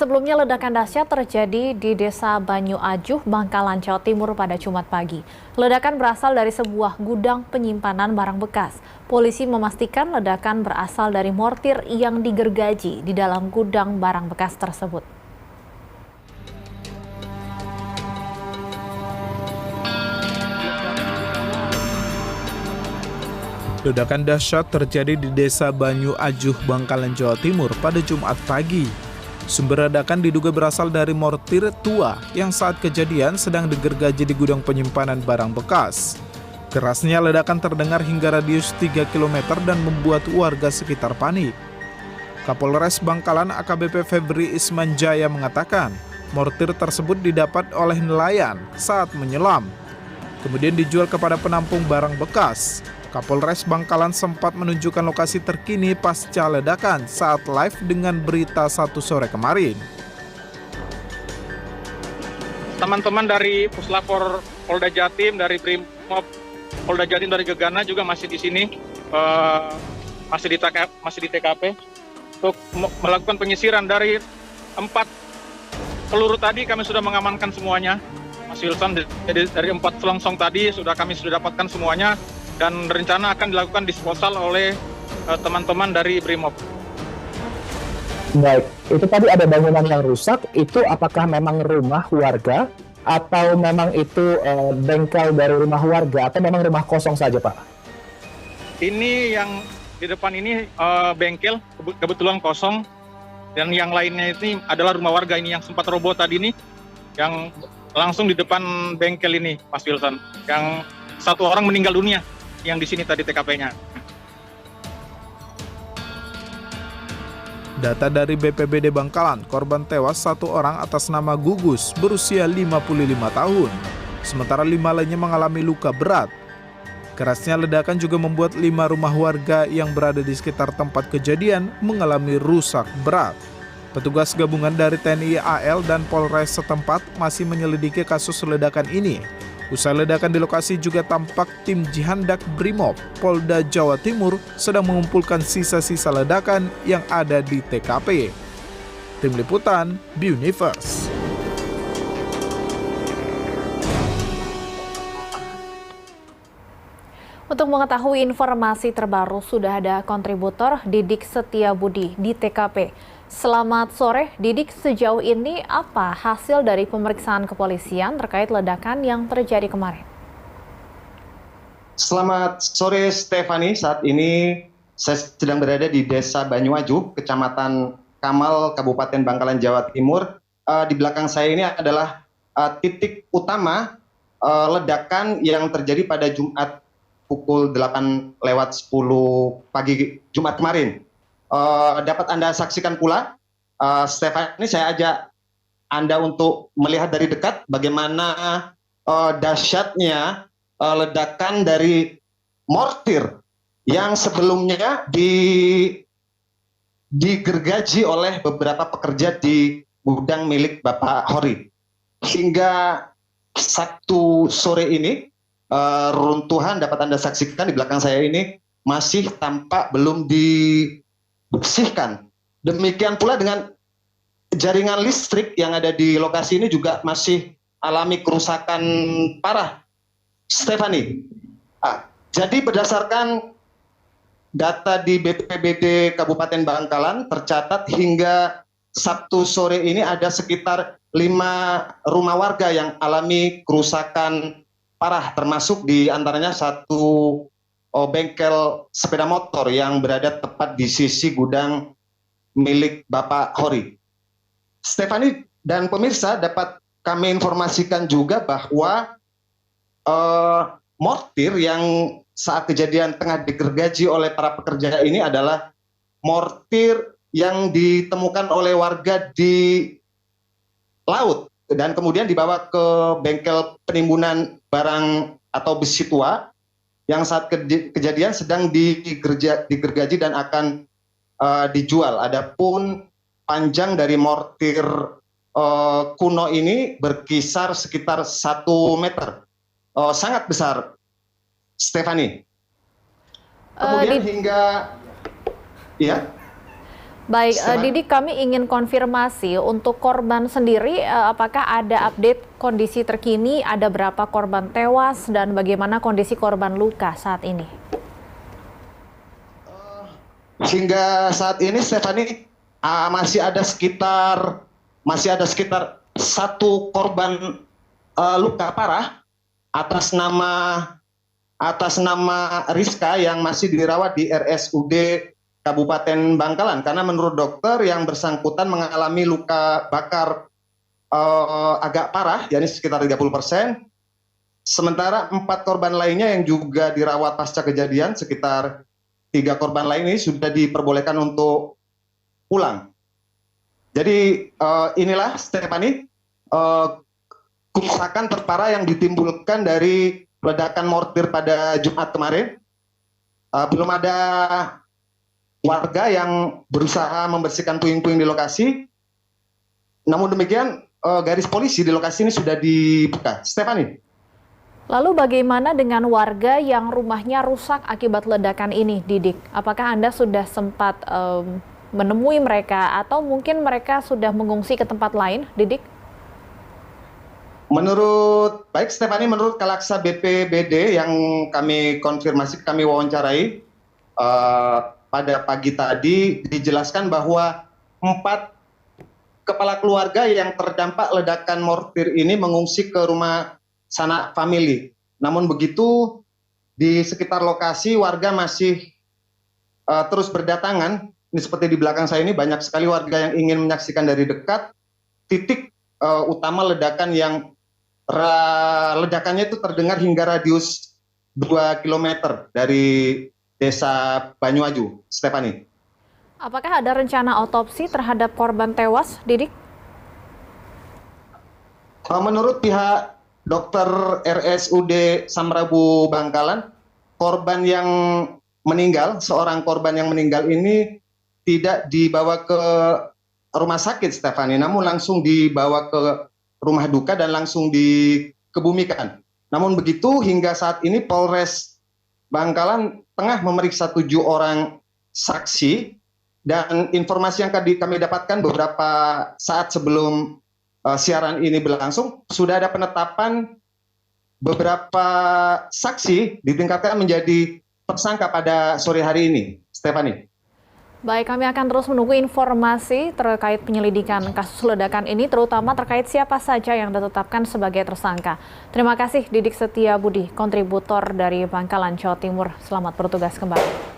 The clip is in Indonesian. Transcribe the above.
Sebelumnya ledakan dahsyat terjadi di Desa Banyu Ajuh, Bangkalan, Jawa Timur pada Jumat pagi. Ledakan berasal dari sebuah gudang penyimpanan barang bekas. Polisi memastikan ledakan berasal dari mortir yang digergaji di dalam gudang barang bekas tersebut. Ledakan dahsyat terjadi di Desa Banyu Ajuh, Bangkalan, Jawa Timur pada Jumat pagi. Sumber ledakan diduga berasal dari mortir tua yang saat kejadian sedang digergaji di gudang penyimpanan barang bekas. Kerasnya ledakan terdengar hingga radius 3 km dan membuat warga sekitar panik. Kapolres Bangkalan AKBP Febri Ismanjaya mengatakan, mortir tersebut didapat oleh nelayan saat menyelam, kemudian dijual kepada penampung barang bekas. Kapolres Bangkalan sempat menunjukkan lokasi terkini pasca ledakan saat live dengan berita 1 sore kemarin. Teman-teman dari Puslapor Polda Jatim, dari Brimob Polda Jatim, dari Gegana juga masih di sini, masih di TKP untuk melakukan penyisiran. Dari 4 peluru tadi kami sudah mengamankan semuanya, Mas Wilson. Jadi dari 4 selongsong tadi kami sudah dapatkan semuanya, dan rencana akan dilakukan disposal oleh teman-teman dari Brimob. Baik, itu tadi ada bangunan yang rusak, itu apakah memang rumah warga atau memang itu bengkel dari rumah warga atau memang rumah kosong saja, Pak? Ini yang di depan ini bengkel, kebetulan kosong, dan yang lainnya ini adalah rumah warga ini yang sempat roboh tadi ini, yang langsung di depan bengkel ini, Mas Wilson, yang 1 orang meninggal dunia yang di sini tadi TKP-nya. Data dari BPBD Bangkalan, korban tewas 1 orang atas nama Gugus berusia 55 tahun, sementara 5 lainnya mengalami luka berat. Kerasnya ledakan juga membuat 5 rumah warga yang berada di sekitar tempat kejadian mengalami rusak berat. Petugas gabungan dari TNI AL dan Polres setempat masih menyelidiki kasus ledakan ini. Usai ledakan di lokasi juga tampak tim Jihandak Brimob Polda Jawa Timur sedang mengumpulkan sisa-sisa ledakan yang ada di TKP. Tim Liputan, BUniverse. Untuk mengetahui informasi terbaru, sudah ada kontributor Didik Setiabudi di TKP. Selamat sore, Didik. Sejauh ini apa hasil dari pemeriksaan kepolisian terkait ledakan yang terjadi kemarin? Selamat sore, Stefani. Saat ini saya sedang berada di Desa Banyu Ajuh, Kecamatan Kamal, Kabupaten Bangkalan, Jawa Timur. Di belakang saya ini adalah titik utama ledakan yang terjadi pada Jumat pukul 8:10 pagi Jumat kemarin. Dapat Anda saksikan pula, Stefani, saya ajak Anda untuk melihat dari dekat bagaimana dahsyatnya ledakan dari mortir yang sebelumnya digergaji oleh beberapa pekerja di gudang milik Bapak Hori. Hingga Sabtu sore ini, runtuhan dapat Anda saksikan di belakang saya ini masih tampak belum dibersihkan. Demikian pula dengan jaringan listrik yang ada di lokasi ini juga masih alami kerusakan parah, Stefani. Jadi berdasarkan data di BPBD Kabupaten Bangkalan, tercatat hingga Sabtu sore ini ada sekitar 5 rumah warga yang alami kerusakan parah, termasuk di antaranya 1 bengkel sepeda motor yang berada tepat di sisi gudang milik Bapak Hori. Stefani dan pemirsa, dapat kami informasikan juga bahwa mortir yang saat kejadian tengah digergaji oleh para pekerja ini adalah mortir yang ditemukan oleh warga di laut dan kemudian dibawa ke bengkel penimbunan barang atau besi tua yang saat kejadian sedang digergaji dan akan dijual. Adapun panjang dari mortir kuno ini berkisar sekitar 1 meter. Sangat besar, Stefani. Kemudian hingga ya. Baik, Didik, kami ingin konfirmasi untuk korban sendiri, apakah ada update kondisi terkini, ada berapa korban tewas, dan bagaimana kondisi korban luka saat ini? Hingga saat ini, Stephanie, masih ada sekitar satu korban luka parah atas nama Rizka yang masih dirawat di RSUD Kabupaten Bangkalan, karena menurut dokter yang bersangkutan mengalami luka bakar agak parah, yakni sekitar 30%. Sementara 4 korban lainnya yang juga dirawat pasca kejadian, sekitar 3 korban lain ini sudah diperbolehkan untuk pulang. Jadi inilah, Stephanie, kerusakan terparah yang ditimbulkan dari ledakan mortir pada Jumat kemarin. Belum ada warga yang berusaha membersihkan puing-puing di lokasi. Namun demikian, garis polisi di lokasi ini sudah dibuka. Stephanie. Lalu bagaimana dengan warga yang rumahnya rusak akibat ledakan ini, Didik? Apakah Anda sudah sempat menemui mereka atau mungkin mereka sudah mengungsi ke tempat lain, Didik? Baik Stephanie, menurut Kalaksa BPBD yang kami konfirmasi, kami wawancarai pada pagi tadi, dijelaskan bahwa 4 kepala keluarga yang terdampak ledakan mortir ini mengungsi ke rumah sanak famili. Namun begitu, di sekitar lokasi warga masih terus berdatangan. Ini seperti di belakang saya ini, banyak sekali warga yang ingin menyaksikan dari dekat titik utama ledakan yang ledakannya itu terdengar hingga radius 2 km dari Desa Banyuaju, Stephanie. Apakah ada rencana otopsi terhadap korban tewas, Didik? Menurut pihak dokter RSUD Samrabu Bangkalan, korban yang meninggal, seorang korban yang meninggal ini tidak dibawa ke rumah sakit, Stephanie, namun langsung dibawa ke rumah duka dan langsung dikebumikan. Namun begitu, hingga saat ini Polres Bangkalan tengah memeriksa 7 orang saksi, dan informasi yang kami dapatkan beberapa saat sebelum siaran ini berlangsung, sudah ada penetapan beberapa saksi ditingkatkan menjadi tersangka pada sore hari ini, Stephanie. Baik, kami akan terus menunggu informasi terkait penyelidikan kasus ledakan ini, terutama terkait siapa saja yang ditetapkan sebagai tersangka. Terima kasih Didik Setiabudi, kontributor dari Bangkalan, Jawa Timur. Selamat bertugas kembali.